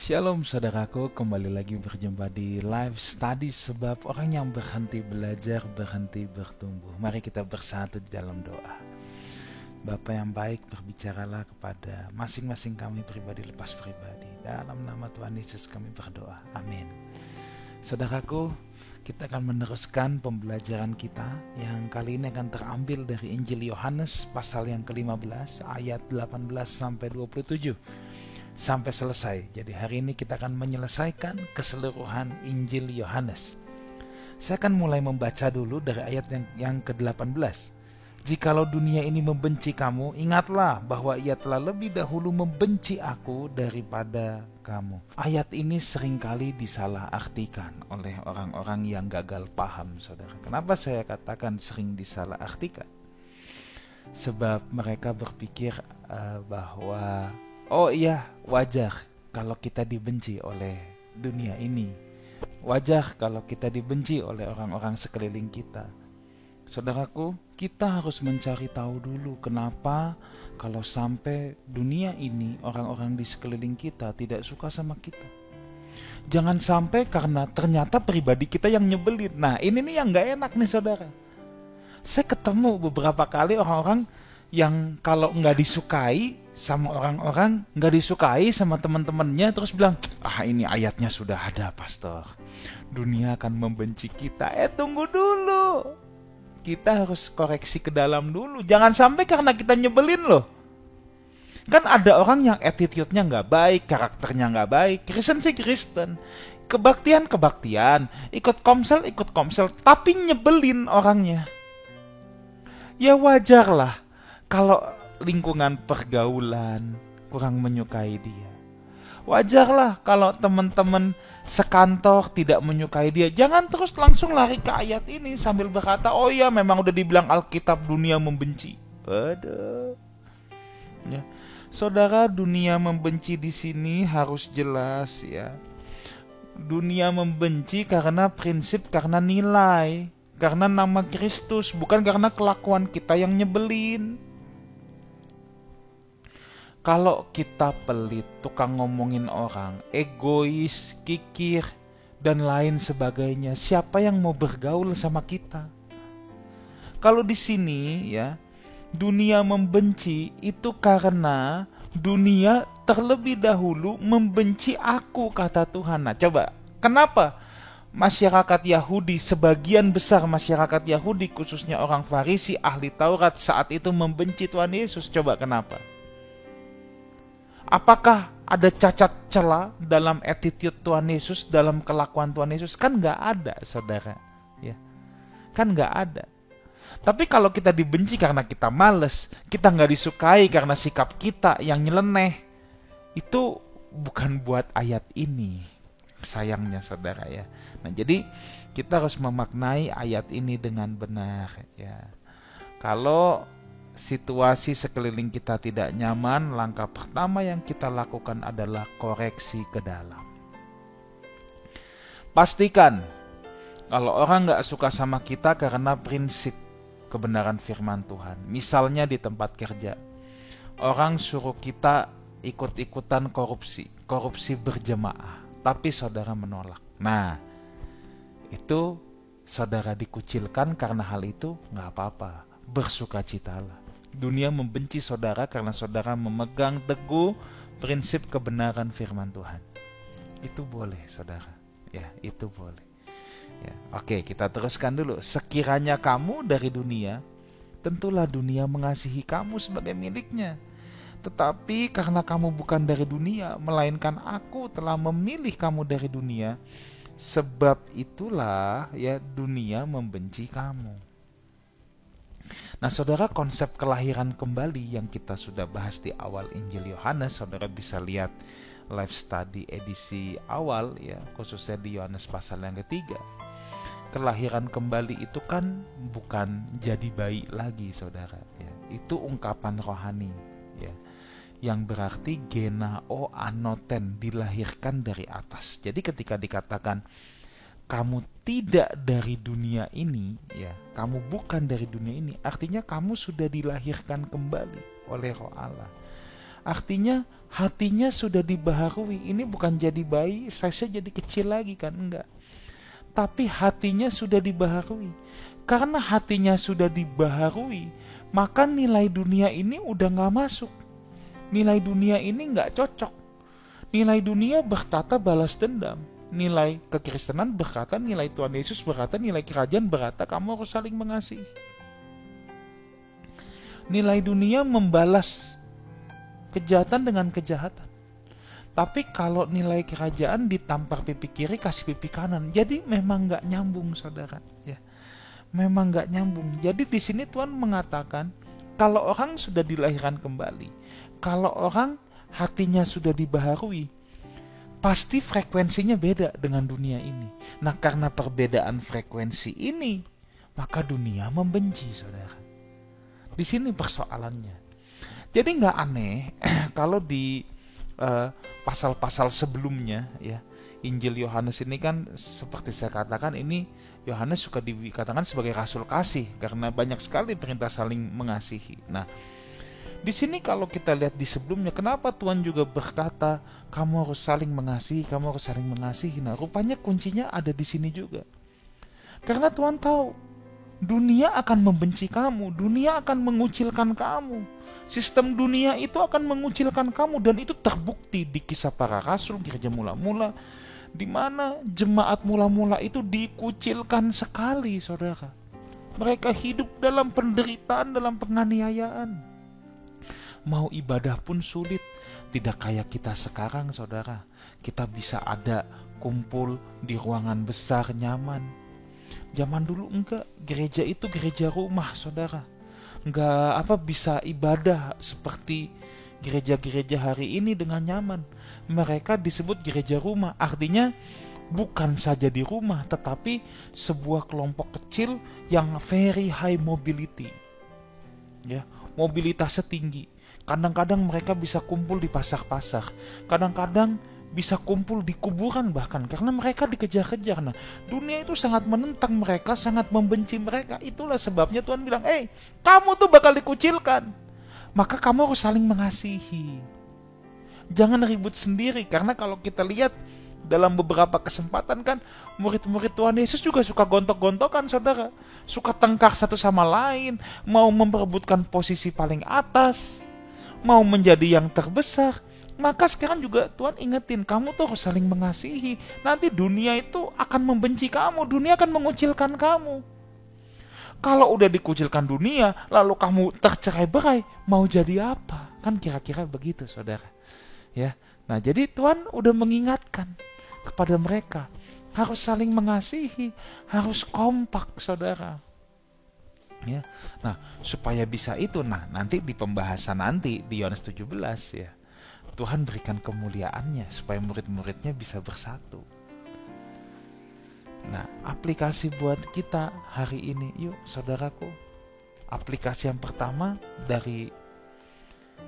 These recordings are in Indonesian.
Shalom saudaraku, kembali lagi berjumpa di live study sebab orang yang berhenti belajar, berhenti bertumbuh. Mari kita bersatu di dalam doa. Bapa yang baik, berbicaralah kepada masing-masing kami pribadi lepas pribadi. Dalam nama Tuhan Yesus kami berdoa. Amin. Saudaraku, kita akan meneruskan pembelajaran kita yang kali ini akan terambil dari Injil Yohanes pasal yang ke-15 ayat 18 sampai 27 sampai selesai. Jadi hari ini kita akan menyelesaikan keseluruhan Injil Yohanes. Saya akan mulai membaca dulu dari ayat yang ke-18. Jikalau dunia ini membenci kamu, ingatlah bahwa ia telah lebih dahulu membenci aku daripada kamu. Ayat ini seringkali disalahartikan oleh orang-orang yang gagal paham, saudara. Kenapa saya katakan sering disalahartikan? Sebab mereka berpikir bahwa oh iya, wajar kalau kita dibenci oleh dunia ini. Wajar kalau kita dibenci oleh orang-orang sekeliling kita. Saudaraku, kita harus mencari tahu dulu kenapa kalau sampai dunia ini orang-orang di sekeliling kita tidak suka sama kita. Jangan sampai karena ternyata pribadi kita yang nyebelin. Nah, ini nih yang gak enak nih saudara. Saya ketemu beberapa kali orang-orang yang kalau nggak disukai sama orang-orang, nggak disukai sama teman-temannya, terus bilang, ini ayatnya sudah ada pastor, dunia akan membenci kita. Tunggu dulu, kita harus koreksi ke dalam dulu. Jangan sampai karena kita nyebelin loh. Kan ada orang yang attitude-nya nggak baik, karakternya nggak baik. Kristen sih Kristen, kebaktian, ikut komsel, tapi nyebelin orangnya. Ya wajar lah kalau lingkungan pergaulan kurang menyukai dia. Wajarlah kalau teman-teman sekantor tidak menyukai dia. Jangan terus langsung lari ke ayat ini sambil berkata, oh ya memang udah dibilang Alkitab dunia membenci. Aduh. Ya. Saudara, dunia membenci di sini harus jelas ya. Dunia membenci karena prinsip, karena nilai, karena nama Kristus, bukan karena kelakuan kita yang nyebelin. Kalau kita pelit, tukang ngomongin orang, egois, kikir, dan lain sebagainya, siapa yang mau bergaul sama kita? Kalau di sini ya, dunia membenci itu karena dunia terlebih dahulu membenci aku, kata Tuhan. Nah, coba, kenapa masyarakat Yahudi, sebagian besar masyarakat Yahudi, khususnya orang Farisi, ahli Taurat, saat itu membenci Tuhan Yesus? Coba kenapa? Apakah ada cacat celah dalam attitude Tuhan Yesus, dalam kelakuan Tuhan Yesus? Kan gak ada, saudara. Ya. Kan gak ada. Tapi kalau kita dibenci karena kita males, kita gak disukai karena sikap kita yang nyeleneh, itu bukan buat ayat ini, sayangnya saudara ya. Nah, jadi kita harus memaknai ayat ini dengan benar ya. Kalau situasi sekeliling kita tidak nyaman, langkah pertama yang kita lakukan adalah koreksi ke dalam. Pastikan kalau orang gak suka sama kita karena prinsip kebenaran firman Tuhan. Misalnya di tempat kerja, orang suruh kita ikut-ikutan korupsi berjemaah, tapi saudara menolak. Nah, itu saudara dikucilkan karena hal itu gak apa-apa, bersukacitalah. Dunia membenci saudara karena saudara memegang teguh prinsip kebenaran firman Tuhan. Itu boleh saudara. Ya, itu boleh. Ya, oke, kita teruskan dulu. Sekiranya kamu dari dunia, tentulah dunia mengasihi kamu sebagai miliknya. Tetapi karena kamu bukan dari dunia, melainkan aku telah memilih kamu dari dunia, sebab itulah ya dunia membenci kamu. Nah saudara, konsep kelahiran kembali yang kita sudah bahas di awal Injil Yohanes, saudara bisa lihat live study edisi awal ya, khususnya di Yohanes pasal yang ketiga. Kelahiran kembali itu kan bukan jadi bayi lagi saudara ya. Itu ungkapan rohani ya, yang berarti genao anoten, dilahirkan dari atas. Jadi ketika dikatakan kamu tidak dari dunia ini ya, kamu bukan dari dunia ini, artinya kamu sudah dilahirkan kembali oleh Roh Allah. Artinya hatinya sudah dibaharui. Ini bukan jadi bayi, size jadi kecil lagi kan, enggak. Tapi hatinya sudah dibaharui. Karena hatinya sudah dibaharui, maka nilai dunia ini udah gak masuk. Nilai dunia ini gak cocok. Nilai dunia berkata balas dendam. Nilai kekristenan berkata, nilai Tuhan Yesus berkata, nilai kerajaan berkata kamu harus saling mengasihi. Nilai dunia membalas kejahatan dengan kejahatan. Tapi kalau nilai kerajaan ditampar pipi kiri kasih pipi kanan, jadi memang nggak nyambung, saudara. Ya, memang nggak nyambung. Jadi di sini Tuhan mengatakan kalau orang sudah dilahirkan kembali, kalau orang hatinya sudah dibaharui, pasti frekuensinya beda dengan dunia ini. Nah, karena perbedaan frekuensi ini, maka dunia membenci, saudara. Di sini persoalannya. Jadi nggak aneh kalau di pasal-pasal sebelumnya, ya, Injil Yohanes ini kan seperti saya katakan, ini Yohanes suka dikatakan sebagai rasul kasih karena banyak sekali perintah saling mengasihi. Nah, di sini kalau kita lihat di sebelumnya, kenapa Tuhan juga berkata kamu harus saling mengasihi, kamu harus saling mengasihi. Nah, rupanya kuncinya ada di sini juga. Karena Tuhan tahu dunia akan membenci kamu, dunia akan mengucilkan kamu. Sistem dunia itu akan mengucilkan kamu, dan itu terbukti di Kisah Para Rasul, gereja mula-mula, di mana jemaat mula-mula itu dikucilkan sekali, saudara. Mereka hidup dalam penderitaan, dalam penganiayaan. Mau ibadah pun sulit. Tidak kayak kita sekarang, saudara. Kita bisa ada kumpul di ruangan besar, nyaman. Zaman dulu enggak, gereja itu gereja rumah, saudara. Enggak bisa ibadah seperti gereja-gereja hari ini dengan nyaman. Mereka disebut gereja rumah, artinya bukan saja di rumah, tetapi sebuah kelompok kecil yang very high mobility. Ya, mobilitasnya tinggi. Kadang-kadang mereka bisa kumpul di pasar-pasar. Kadang-kadang bisa kumpul di kuburan bahkan, karena mereka dikejar-kejar. Nah, dunia itu sangat menentang mereka, sangat membenci mereka. Itulah sebabnya Tuhan bilang, kamu tuh bakal dikucilkan, maka kamu harus saling mengasihi. Jangan ribut sendiri, karena kalau kita lihat dalam beberapa kesempatan kan, murid-murid Tuhan Yesus juga suka gontok-gontokan, saudara. Suka tengkar satu sama lain, mau memperebutkan posisi paling atas, mau menjadi yang terbesar. Maka sekarang juga Tuhan ingetin, kamu tuh harus saling mengasihi. Nanti dunia itu akan membenci kamu, dunia akan mengucilkan kamu. Kalau udah dikucilkan dunia, lalu kamu tercerai-berai, mau jadi apa? Kan kira-kira begitu, saudara. Ya, nah jadi Tuhan udah mengingatkan kepada mereka, harus saling mengasihi, harus kompak, saudara. Ya, nah supaya bisa itu, nah nanti di pembahasan nanti di Yohanes 17 ya, Tuhan berikan kemuliaannya supaya murid-muridnya bisa bersatu. Nah, aplikasi buat kita hari ini, yuk saudaraku. Aplikasi yang pertama dari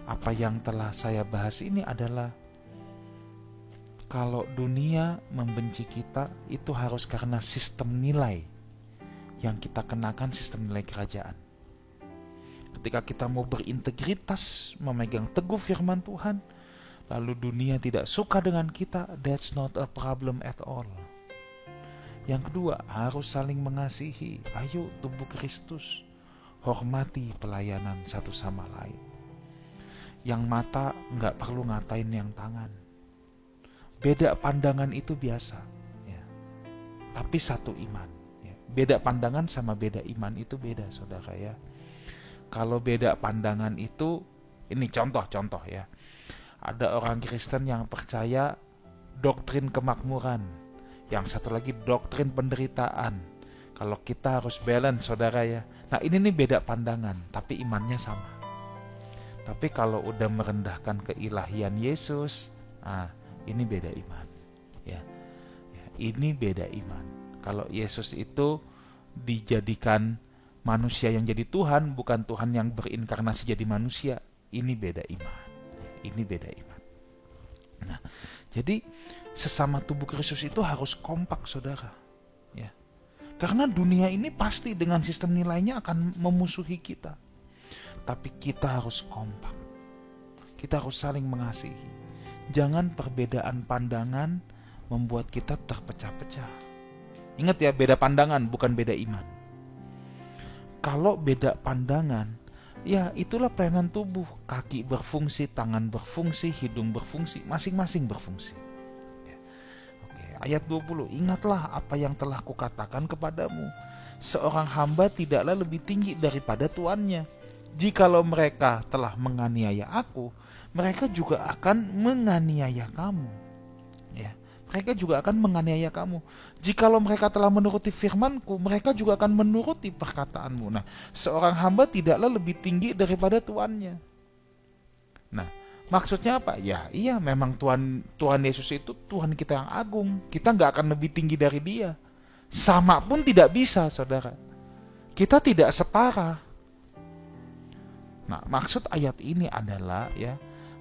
apa yang telah saya bahas ini adalah, kalau dunia membenci kita, itu harus karena sistem nilai yang kita kenakan, sistem nilai kerajaan. Ketika kita mau berintegritas, memegang teguh firman Tuhan, lalu dunia tidak suka dengan kita, that's not a problem at all. Yang kedua, harus saling mengasihi. Ayo, tubuh Kristus, hormati pelayanan satu sama lain. Yang mata nggak perlu ngatain yang tangan. Beda pandangan itu biasa, ya. Tapi satu iman. Ya. Beda pandangan sama beda iman itu beda, saudara ya. Kalau beda pandangan itu, ini contoh ya. Ada orang Kristen yang percaya doktrin kemakmuran, yang satu lagi doktrin penderitaan. Kalau kita harus balance, saudara ya. Nah, ini nih beda pandangan, tapi imannya sama. Tapi kalau udah merendahkan keilahian Yesus, ini beda iman. Ya, ini beda iman. Kalau Yesus itu dijadikan manusia yang jadi Tuhan, bukan Tuhan yang berinkarnasi jadi manusia, ini beda iman. Ini beda iman. Nah, jadi sesama tubuh Kristus itu harus kompak, saudara. Ya. Karena dunia ini pasti dengan sistem nilainya akan memusuhi kita. Tapi kita harus kompak. Kita harus saling mengasihi. Jangan perbedaan pandangan membuat kita terpecah-pecah. Ingat ya, beda pandangan bukan beda iman. Kalau beda pandangan, ya itulah pelayanan tubuh. Kaki berfungsi, tangan berfungsi, hidung berfungsi, masing-masing berfungsi. Oke, ayat 20, ingatlah apa yang telah kukatakan kepadamu. Seorang hamba tidaklah lebih tinggi daripada tuannya. Jikalau mereka telah menganiaya aku, mereka juga akan menganiaya kamu. Ya, mereka juga akan menganiaya kamu. Jikalau mereka telah menuruti firman-Ku, mereka juga akan menuruti perkataanmu. Nah, seorang hamba tidaklah lebih tinggi daripada tuannya. Nah, maksudnya apa? Ya, iya memang Tuhan Yesus itu Tuhan kita yang agung. Kita nggak akan lebih tinggi dari Dia. Sama pun tidak bisa, saudara. Kita tidak setara. Nah, maksud ayat ini adalah ya,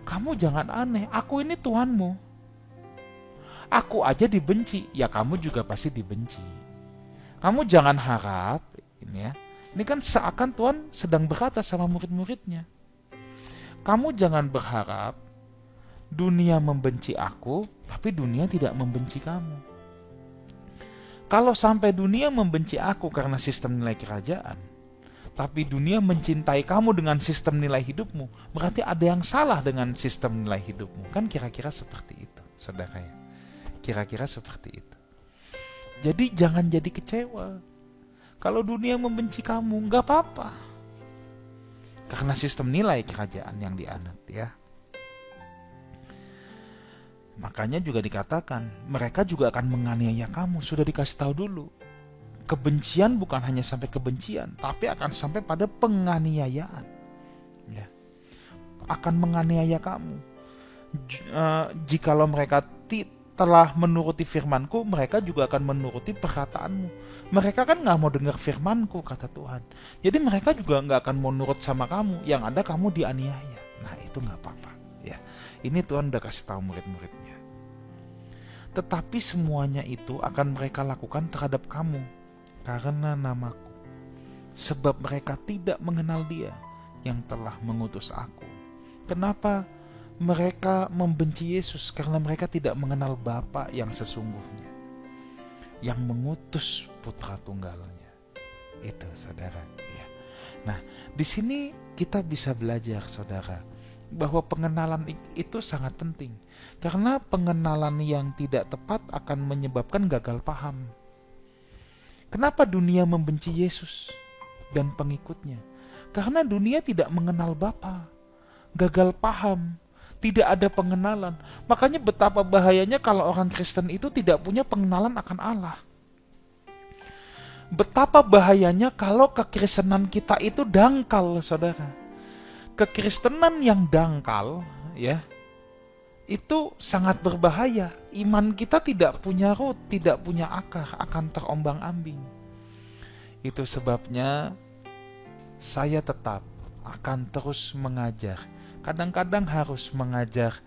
kamu jangan aneh. Aku ini Tuhanmu. Aku aja dibenci, ya kamu juga pasti dibenci. Kamu jangan harap, ini ya. Ini kan seakan Tuhan sedang berkata sama murid-muridnya. Kamu jangan berharap dunia membenci aku, tapi dunia tidak membenci kamu. Kalau sampai dunia membenci aku karena sistem nilai kerajaan, tapi dunia mencintai kamu dengan sistem nilai hidupmu, berarti ada yang salah dengan sistem nilai hidupmu. Kan kira-kira seperti itu, saudara ya. Kira-kira seperti itu. Jadi jangan jadi kecewa. Kalau dunia membenci kamu, gak apa-apa. Karena sistem nilai kerajaan yang dianut ya. Makanya juga dikatakan, mereka juga akan menganiaya kamu. Sudah dikasih tahu dulu. Kebencian bukan hanya sampai kebencian, tapi akan sampai pada penganiayaan. Ya. Akan menganiaya kamu. Jikalau mereka telah menuruti firman-Ku, mereka juga akan menuruti perkataanmu. Mereka kan gak mau dengar firman-Ku, kata Tuhan. Jadi mereka juga gak akan mau nurut sama kamu. Yang ada kamu dianiaya. Nah, itu gak apa-apa. Ya, ini Tuhan udah kasih tahu murid-muridnya. Tetapi semuanya itu akan mereka lakukan terhadap kamu karena namaku. Sebab mereka tidak mengenal Dia yang telah mengutus aku. Kenapa mereka membenci Yesus? Karena mereka tidak mengenal Bapa yang sesungguhnya, yang mengutus Putra Tunggalnya. Itu, saudara. Ya. Nah, di sini kita bisa belajar, saudara, bahwa pengenalan itu sangat penting. Karena pengenalan yang tidak tepat akan menyebabkan gagal paham. Kenapa dunia membenci Yesus dan pengikutnya? Karena dunia tidak mengenal Bapa. Gagal paham, tidak ada pengenalan. Makanya betapa bahayanya kalau orang Kristen itu tidak punya pengenalan akan Allah. Betapa bahayanya kalau kekristenan kita itu dangkal, saudara. Kekristenan yang dangkal, ya, itu sangat berbahaya. Iman kita tidak punya root, tidak punya akar, akan terombang-ambing. Itu sebabnya saya tetap akan terus mengajar. Kadang-kadang harus mengajar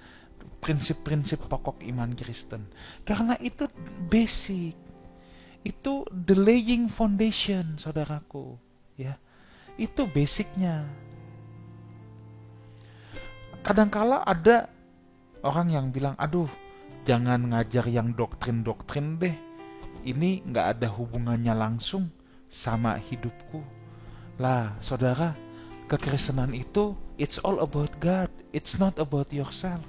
prinsip-prinsip pokok iman Kristen. Karena itu basic. Itu the laying foundation, saudaraku. Ya, itu basicnya. Kadangkala ada orang yang bilang, aduh, jangan ngajar yang doktrin-doktrin deh. Ini gak ada hubungannya langsung sama hidupku. Lah, saudara, kekristenan itu, it's all about God. It's not about yourself.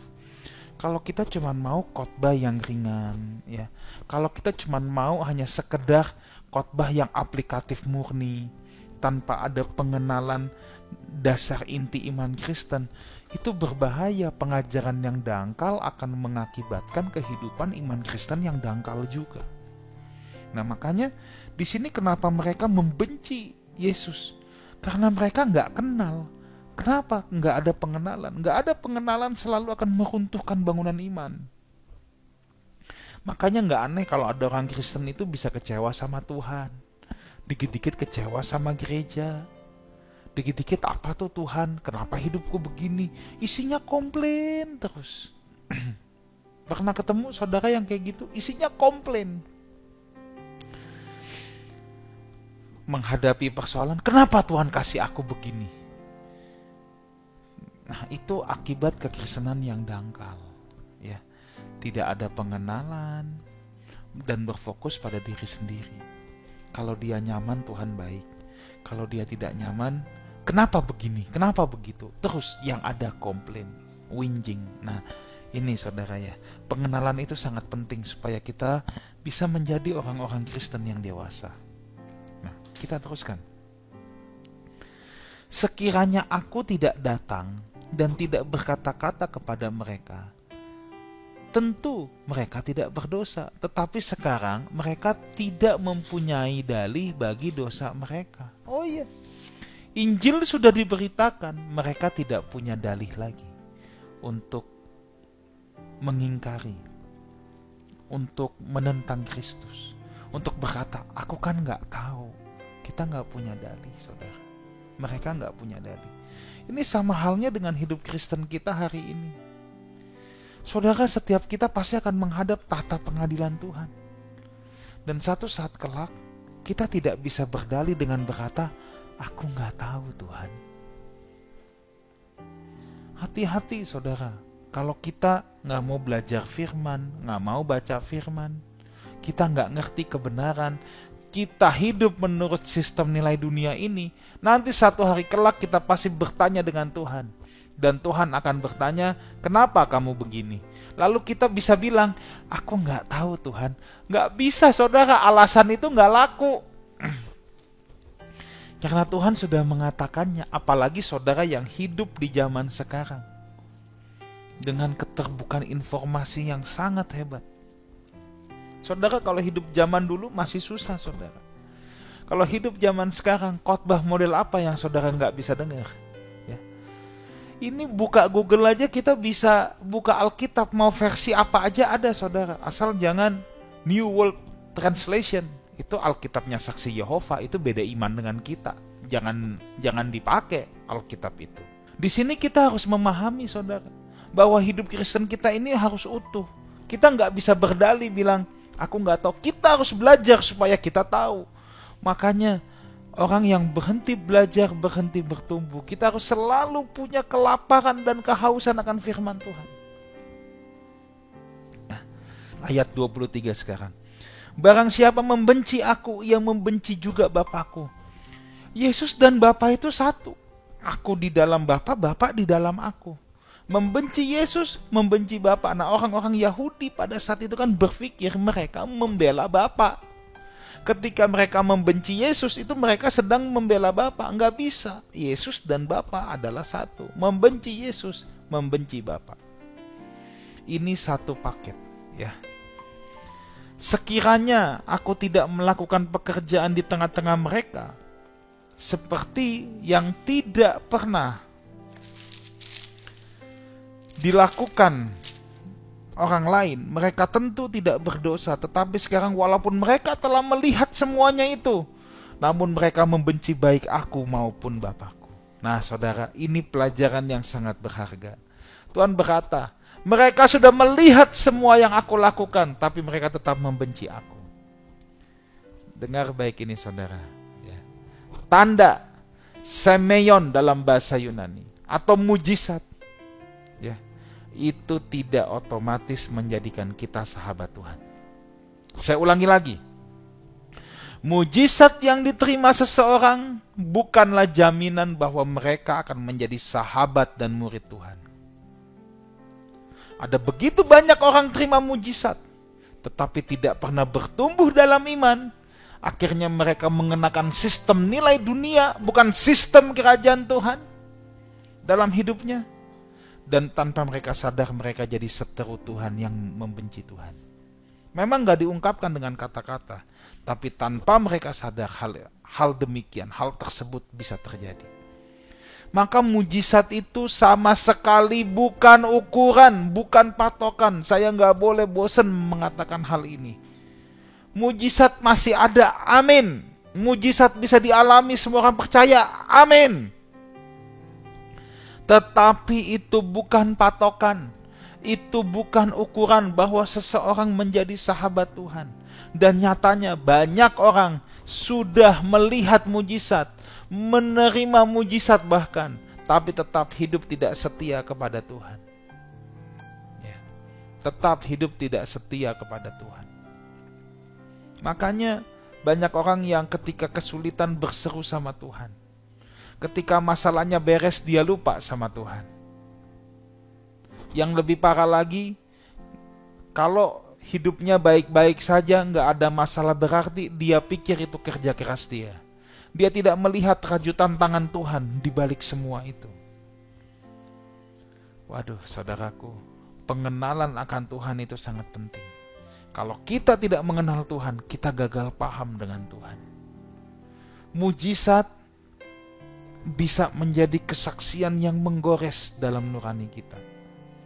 Kalau kita cuma mau khotbah yang ringan, ya. Kalau kita cuma mau hanya sekedar khotbah yang aplikatif murni, tanpa ada pengenalan dasar inti iman Kristen, itu berbahaya. Pengajaran yang dangkal akan mengakibatkan kehidupan iman Kristen yang dangkal juga. Nah, makanya di sini kenapa mereka membenci Yesus? Karena mereka nggak kenal. Kenapa? Nggak ada pengenalan. Nggak ada pengenalan selalu akan meruntuhkan bangunan iman. Makanya nggak aneh kalau ada orang Kristen itu bisa kecewa sama Tuhan. Dikit-dikit kecewa sama gereja. Dikit-dikit apa tuh Tuhan, kenapa hidupku begini? Isinya komplain terus. Pernah ketemu saudara yang kayak gitu? Isinya komplain. Menghadapi persoalan, kenapa Tuhan kasih aku begini? Nah, itu akibat kekristenan yang dangkal. tidak ada pengenalan, dan berfokus pada diri sendiri. Kalau dia nyaman, Tuhan baik. Kalau dia tidak nyaman, kenapa begini, kenapa begitu? Terus yang ada komplain, whinging. Nah, ini saudara ya, pengenalan itu sangat penting supaya kita bisa menjadi orang-orang Kristen yang dewasa. Nah, kita teruskan. Sekiranya aku tidak datang dan tidak berkata-kata kepada mereka, tentu mereka tidak berdosa. Tetapi sekarang mereka tidak mempunyai dalih bagi dosa mereka. Oh iya, Injil sudah diberitakan, mereka tidak punya dalih lagi untuk mengingkari, untuk menentang Kristus, untuk berkata, aku kan gak tahu. Kita gak punya dalih, saudara. Mereka gak punya dalih. Ini sama halnya dengan hidup Kristen kita hari ini. Saudara, setiap kita pasti akan menghadap tahta pengadilan Tuhan. Dan satu saat kelak, kita tidak bisa berdalih dengan berkata, aku gak tahu Tuhan. Hati-hati saudara, kalau kita gak mau belajar firman, gak mau baca firman, kita gak ngerti kebenaran, kita hidup menurut sistem nilai dunia ini, nanti satu hari kelak kita pasti bertanya dengan Tuhan. Dan Tuhan akan bertanya, kenapa kamu begini? Lalu kita bisa bilang, aku gak tahu Tuhan. Gak bisa saudara, alasan itu gak laku. Karena Tuhan sudah mengatakannya, apalagi saudara yang hidup di zaman sekarang. Dengan keterbukaan informasi yang sangat hebat. Saudara, kalau hidup zaman dulu masih susah saudara. Kalau hidup zaman sekarang, khotbah model apa yang saudara gak bisa dengar? Ya. Ini buka Google aja kita bisa buka Alkitab, mau versi apa aja ada saudara. Asal jangan New World Translation. Itu Alkitabnya Saksi Yehova, itu beda iman dengan kita. Jangan dipakai Alkitab itu. Di sini kita harus memahami saudara, bahwa hidup Kristen kita ini harus utuh. Kita nggak bisa berdalih bilang, aku nggak tahu. Kita harus belajar supaya kita tahu. Makanya orang yang berhenti belajar, berhenti bertumbuh. Kita harus selalu punya kelaparan dan kehausan akan firman Tuhan. Ayat 23 sekarang. Barang siapa membenci aku, ia membenci juga Bapakku. Yesus dan Bapa itu satu. Aku di dalam Bapa, Bapa di dalam aku. Membenci Yesus, membenci Bapa. Nah, orang-orang Yahudi pada saat itu kan berpikir mereka membela Bapa. Ketika mereka membenci Yesus, itu mereka sedang membela Bapa. Enggak bisa. Yesus dan Bapa adalah satu. Membenci Yesus, membenci Bapa. Ini satu paket, ya. Sekiranya aku tidak melakukan pekerjaan di tengah-tengah mereka, seperti yang tidak pernah dilakukan orang lain, mereka tentu tidak berdosa. Tetapi sekarang walaupun mereka telah melihat semuanya itu, namun mereka membenci baik aku maupun Bapakku. Nah saudara, ini pelajaran yang sangat berharga. Tuhan berkata, mereka sudah melihat semua yang aku lakukan, tapi mereka tetap membenci aku. Dengar baik ini saudara, ya. Tanda semeion dalam bahasa Yunani atau mujizat, ya, itu tidak otomatis menjadikan kita sahabat Tuhan. Saya ulangi lagi. Mujizat yang diterima seseorang bukanlah jaminan bahwa mereka akan menjadi sahabat dan murid Tuhan. Ada begitu banyak orang terima mujizat, tetapi tidak pernah bertumbuh dalam iman. Akhirnya mereka mengenakan sistem nilai dunia, bukan sistem kerajaan Tuhan dalam hidupnya. Dan tanpa mereka sadar, mereka jadi seteru Tuhan yang membenci Tuhan. Memang gak diungkapkan dengan kata-kata, tapi tanpa mereka sadar hal demikian, hal tersebut bisa terjadi. Maka mujizat itu sama sekali bukan ukuran, bukan patokan. Saya gak boleh bosan mengatakan hal ini. Mujizat masih ada, amin. Mujizat bisa dialami, semua orang percaya, amin. Tetapi itu bukan patokan, itu bukan ukuran bahwa seseorang menjadi sahabat Tuhan. Dan nyatanya banyak orang sudah melihat mujizat, menerima mujizat bahkan, tapi tetap hidup tidak setia kepada Tuhan. Ya. tetap hidup tidak setia kepada Tuhan. Makanya banyak orang yang ketika kesulitan berseru sama Tuhan. Ketika masalahnya beres, dia lupa sama Tuhan. Yang lebih parah lagi, kalau hidupnya baik-baik saja, nggak ada masalah berarti, dia pikir itu kerja keras dia. Dia tidak melihat rajutan tangan Tuhan di balik semua itu. Waduh, saudaraku, pengenalan akan Tuhan itu sangat penting. Kalau kita tidak mengenal Tuhan, kita gagal paham dengan Tuhan. Mujizat bisa menjadi kesaksian yang menggores dalam nurani kita.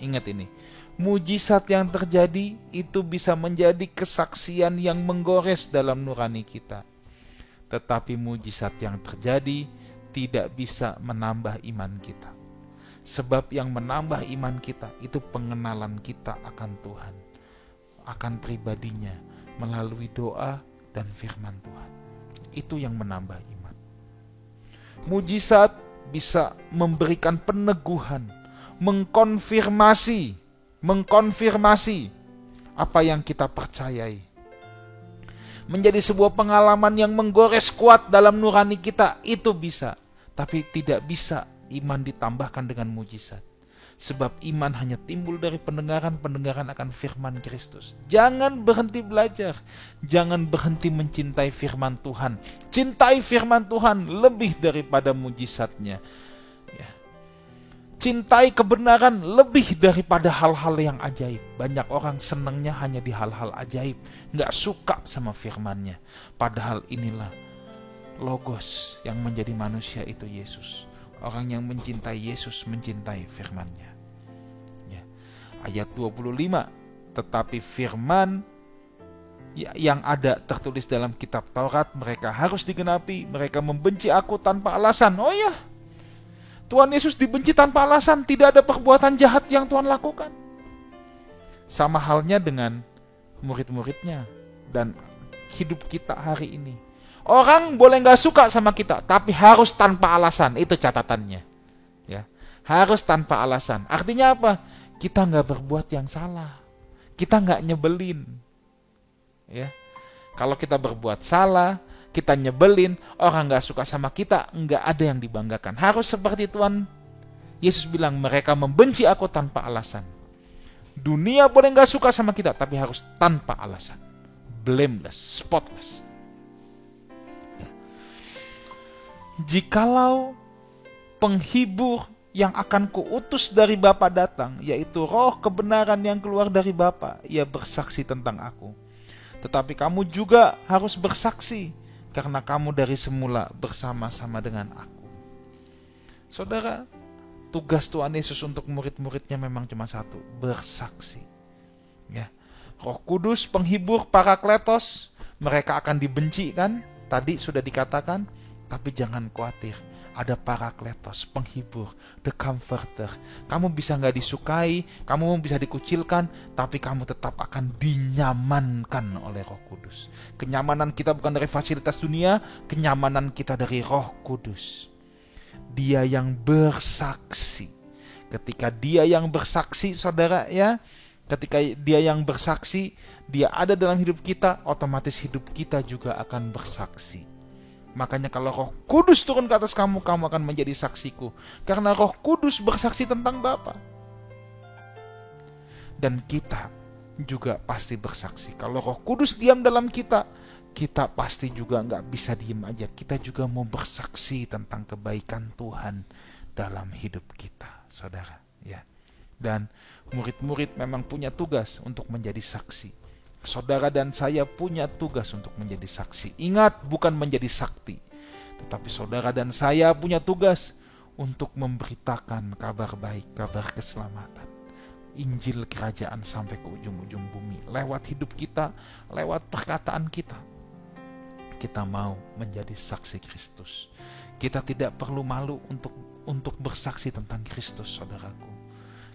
Ingat ini, mujizat yang terjadi itu bisa menjadi kesaksian yang menggores dalam nurani kita. Tetapi mujizat yang terjadi tidak bisa menambah iman kita. Sebab yang menambah iman kita itu pengenalan kita akan Tuhan, akan pribadinya melalui doa dan firman Tuhan. Itu yang menambah iman. Mujizat bisa memberikan peneguhan, mengkonfirmasi apa yang kita percayai. Menjadi sebuah pengalaman yang menggores kuat dalam nurani kita, itu bisa. Tapi tidak bisa iman ditambahkan dengan mujizat. Sebab iman hanya timbul dari pendengaran akan firman Kristus. Jangan berhenti belajar. Jangan berhenti mencintai firman Tuhan. Cintai firman Tuhan lebih daripada mujizatnya. Ya. Cintai kebenaran lebih daripada hal-hal yang ajaib. Banyak orang senangnya hanya di hal-hal ajaib. Nggak suka sama firmannya. Padahal inilah logos yang menjadi manusia itu Yesus. Orang yang mencintai Yesus mencintai firman-Nya. Ya. Ayat 25, tetapi firman yang ada tertulis dalam kitab Taurat mereka harus digenapi. Mereka membenci aku tanpa alasan. Oh ya, Tuhan Yesus dibenci tanpa alasan. Tidak ada perbuatan jahat yang Tuhan lakukan. Sama halnya dengan murid-muridnya dan hidup kita hari ini. Orang boleh gak suka sama kita, tapi harus tanpa alasan. Itu catatannya. Ya, harus tanpa alasan. Artinya apa? Kita gak berbuat yang salah. Kita gak nyebelin. Ya, kalau kita berbuat salah, kita nyebelin, orang gak suka sama kita, gak ada yang dibanggakan. Harus seperti Tuhan Yesus bilang, mereka membenci aku tanpa alasan. Dunia boleh gak suka sama kita, tapi harus tanpa alasan. Blameless, spotless. Jikalau penghibur yang akan kuutus dari Bapa datang, yaitu roh kebenaran yang keluar dari Bapa, ia bersaksi tentang aku. Tetapi kamu juga harus bersaksi, karena kamu dari semula bersama-sama dengan aku. Saudara, tugas Tuhan Yesus untuk murid-muridnya memang cuma satu, bersaksi. Ya, Roh Kudus, penghibur, Parakletos, mereka akan dibenci kan? Tadi sudah dikatakan. Tapi jangan khawatir, ada Parakletos, penghibur, the comforter. Kamu bisa gak disukai, kamu bisa dikucilkan, tapi kamu tetap akan dinyamankan oleh Roh Kudus. Kenyamanan kita bukan dari fasilitas dunia, kenyamanan kita dari Roh Kudus. Dia yang bersaksi. Ketika dia yang bersaksi, saudara ya, ketika dia yang bersaksi, dia ada dalam hidup kita, otomatis hidup kita juga akan bersaksi. Makanya kalau Roh Kudus turun ke atas kamu, kamu akan menjadi saksiku. Karena Roh Kudus bersaksi tentang Bapa. Dan kita juga pasti bersaksi. Kalau Roh Kudus diam dalam kita, kita pasti juga gak bisa diem aja. Kita juga mau bersaksi tentang kebaikan Tuhan dalam hidup kita, saudara. Ya. Dan murid-murid memang punya tugas untuk menjadi saksi. Saudara dan saya punya tugas untuk menjadi saksi. Ingat, bukan menjadi sakti. Tetapi saudara dan saya punya tugas untuk memberitakan kabar baik, kabar keselamatan. Injil kerajaan sampai ke ujung-ujung bumi. Lewat hidup kita, lewat perkataan kita. Kita mau menjadi saksi Kristus. Kita tidak perlu malu untuk bersaksi tentang Kristus, saudaraku.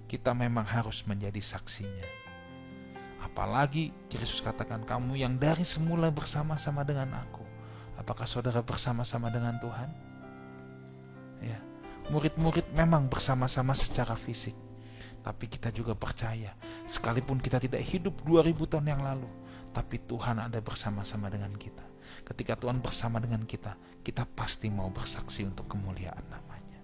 Kita memang harus menjadi saksinya. Apalagi Yesus katakan, kamu yang dari semula bersama-sama dengan aku. Apakah saudara bersama-sama dengan Tuhan? Ya, murid-murid memang bersama-sama secara fisik. Tapi kita juga percaya Sekalipun kita tidak hidup 2000 tahun yang lalu, tapi Tuhan ada bersama-sama dengan kita. Ketika Tuhan bersama dengan kita, kita pasti mau bersaksi untuk kemuliaan namanya.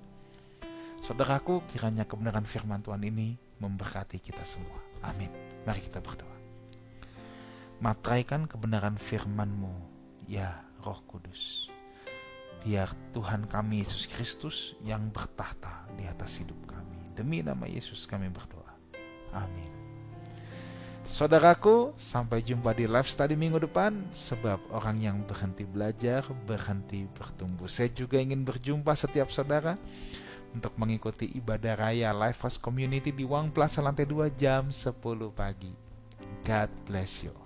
Saudaraku, kiranya kebenaran firman Tuhan ini memberkati kita semua. Amin. Mari kita berdoa. Materaikan kebenaran firman-Mu, ya Roh Kudus. Biar Tuhan kami Yesus Kristus yang bertahta di atas hidup kami. Demi nama Yesus kami berdoa. Amin. Saudaraku, sampai jumpa di live study minggu depan. Sebab orang yang berhenti belajar, berhenti bertumbuh. Saya juga ingin berjumpa setiap saudara untuk mengikuti ibadah raya Life House Community di Wang Plaza lantai 2 jam 10 pagi. God bless you.